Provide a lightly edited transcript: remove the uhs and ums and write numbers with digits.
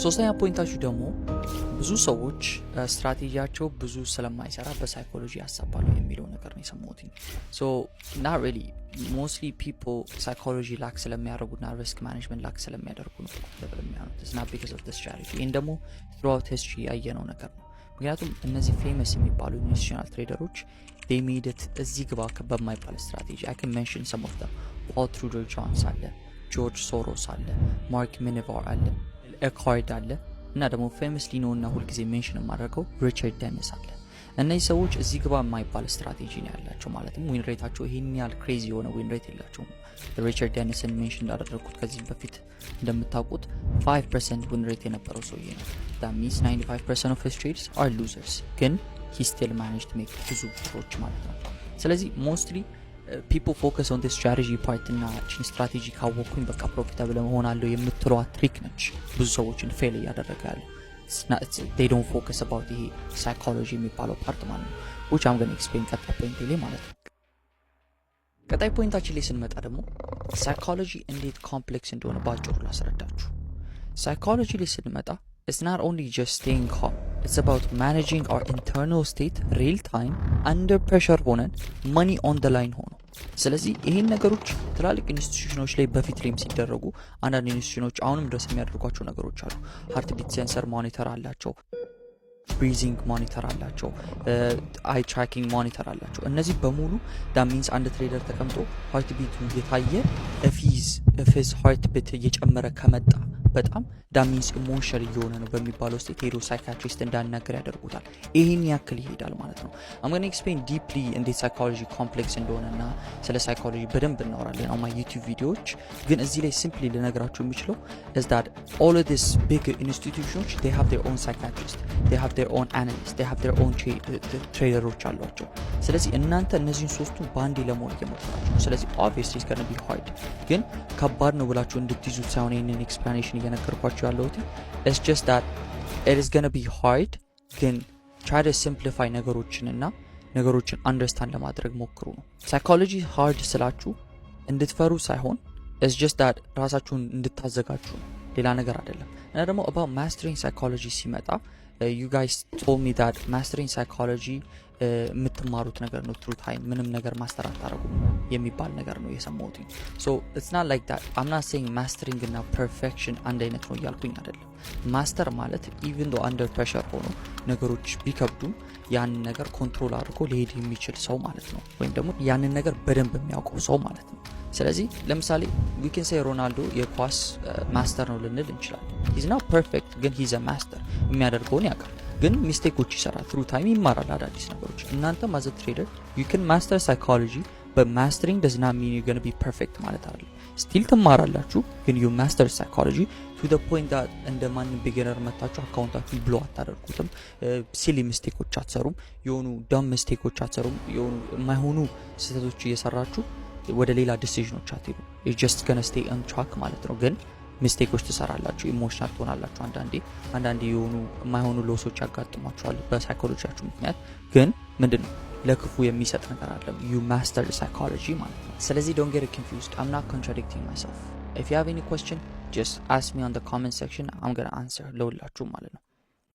ሶስተኛ ፖይንታችሁ ደግሞ ብዙ ሰዎች ስትራቴጂያቸው ብዙ ስለማይሰራ በሳይኮሎጂ ያሳባሉ የሚለው ነገር ነው የሰማሁት። so not really mostly people psychology lack ስለሚያደርጉና risk management lack ስለሚያደርጉ ነው የሚያኑት. it's not because of the strategy. ይሄን ደግሞ throughout history ያየነው ነገር ነው። ምክንያቱም እነዚህ ፌመስ የሚባሉ ኢንስቲትዩሽናል ትሬደሮች they made it እዚህ ግባ በማይባል ስትራቴጂ. I can mention some of them. Paul Tudor Jones አለ፣ ጆርጅ ሶሮስ አለ፣ ማርክ ሚኒቫር አለ፣ ኤካርድ አለ እና ደግሞ ፌመስሊ ነውና ሁልጊዜ ሜንሽን የማደርገው ሪቻርድ ዴኒስ አለ። እነዚህ ሰዎች እዚህ ግባ የማይባል ስትራቴጂ ነው ያላቸው። ማለትም ዊን ሬታቸው ይሄን ያህል ክሬዚ የሆነ ዊን ሬት የላቸውም። ሪቻርድ ዴኒስን ሜንሽን እንዳደረኩት ከዚህ በፊት እንደምታውቁት 5% ዊን ሬት የነበረው ሰውዬ ነው። that means 95% of his trades are losers ግን he still managed to make ብዙ ብሮች ማለት ነው። ስለዚህ mostly people focus on the strategy part እና ቺን ስትራቴጂ ካወቁኝ በቃ ፕሮፊታብል መሆናለሁ የምትለው ትሪክ ነች ብዙ ሰዎችን ፌል እያደረገ ያለው። they don't focus about the psychology የሚባለው ፓርት ማለት ነው which I'm going to explain ቀጣይ ፖይንት ላይ ማለት ነው። ቀጣይ ፖይንታችን ላይ ስንመጣ ደግሞ ሳይኮሎጂ እንዴት ኮምፕሌክስ እንደሆነ ባጭሩ ላስረዳችሁ። ሳይኮሎጂ ላይ ስንመጣ it's not only just staying calm, it's about managing our internal state real time under pressure ሆነን money on the line ሆኖ። ስለዚህ ይሄን ነገሮች ትላልቅ ኢንስቲትዩሽኖች ላይ በፊት ላይም ሲደረጉ አንዳንድ ኢንስቲትዩሽኖች አሁንም ድረስ የሚያደርጓቸው ነገሮች አሉ። ሃርት ቢት ሴንሰር ሞኒተር አላቸው፣ ብሪዚንግ ሞኒተር አላቸው፣ አይ ትራኪንግ ሞኒተር አላቸው። እነዚህ በሙሉ that means አንድ ትሬደር ተቀምጦ ሃርት ቢቱ እየታየ if his heart beat እየጨመረ ከመጣ በጣም that means ኢሞሽናል እየሆነ ነው በሚባለው ስቴት ሄዶ ሳይካትሪስት እንዳናገር ያደርጉታል። ይሄን ያክል ይሄዳል ማለት ነው። I'm going to explain deeply እንዴት ሳይኮሎጂ ኮምፕሌክስ እንደሆነና ስለ ሳይኮሎጂ በደንብ እናወራለን on my YouTube ቪዲዮዎች። ግን እዚህ ላይ ሲምፕሊ ልነግራችሁ የምችለው is that all of these big institutions they have their own psychiatrist, they have their own analyst, they have their own traders አሏቸው። ስለዚህ እናንተ እነዚህን ሶስቱን ባንዴ ለመሆን እየሞከራችሁ ነው። ስለዚህ obviously it's going to be hard ግን ከባድ ነው ብላችሁ እንድትይዙት ሳይሆን ይሄንን ኤክስፕላኔሽን እየነገርኳችሁ ያለሁት it's just that it is going to be hard ግን try to simplify ነገሮችንና ነገሮችን አንደርስታንድ ለማድረግ ሞክሩ ነው። ሳይኮሎጂ ሃርድ ስላችሁ እንድትፈሩ ሳይሆን it's just that ራሳችሁን እንድታዘጋጁ ነው፣ ሌላ ነገር አይደለም። እና ደግሞ about mastering psychology ሲመጣ you guys told me that mastering psychology የምትማሩት ነገር ነው through time ምንም ነገር ማስተር አታረጉም የሚባል ነገር ነው የሰማሁት። so it's not like that. I'm not saying mastering እና perfection አንድ አይነት ነው እያልኩኝ አይደለም። ማስተር ማለት even though under pressure ሆኖ ነገሮች ቢከብዱም ያን ነገር ኮንትሮል አድርጎ ሊሄድ የሚችል ሰው ማለት ነው፣ ወይም ደግሞ ያንን ነገር በደንብ የሚያውቀው ሰው ማለት ነው። ስለዚህ ለምሳሌ we can say ሮናልዶ የኳስ ማስተር ነው ልንል እንችላለን። he's not perfect ግን he's a master የሚያደርገውን ያውቃል ግን ሚስቴኮች ይሰራል through time ይማራል አዳዲስ ነገሮች። እናንተም as a trader you can master psychology but mastering does not mean you're going to be perfect ማለት አይደለም። still ትማራላችሁ ግን you master psychology to the point that እንደማንም ቢጊነር መታችሁ አካውንታችሁን ብሎ አታደርጉትም፣ ሲሊ ሚስቴኮች አትሰሩም፣ የሆኑ ዳም ሚስቴኮች አትሰሩም፣ የሆኑ የማይሆኑ ስህተቶች እየሰራችሁ ወደ ሌላ ዲሲዥኖች አትሄዱ። you just going to stay on track ማለት ነው። ግን ሚስቴኮች ትሰራላችሁ፣ ኢሞሽናል ትሆናላችሁ፣ አንዳንዴ የሆኑ የማይሆኑ ሎሶች ያጋጥሟችኋል በሳይኮሎጂያችሁ ምክንያት። ግን ምንድነው ለክፉ የሚሰጥ ነገር አለ you master psychology ማለት ነው። ስለዚህ don't get confused. I'm not contradicting myself. If you have any question just ask me on the comment section. I'm going to answer ለሁላችሁ ማለት ነው።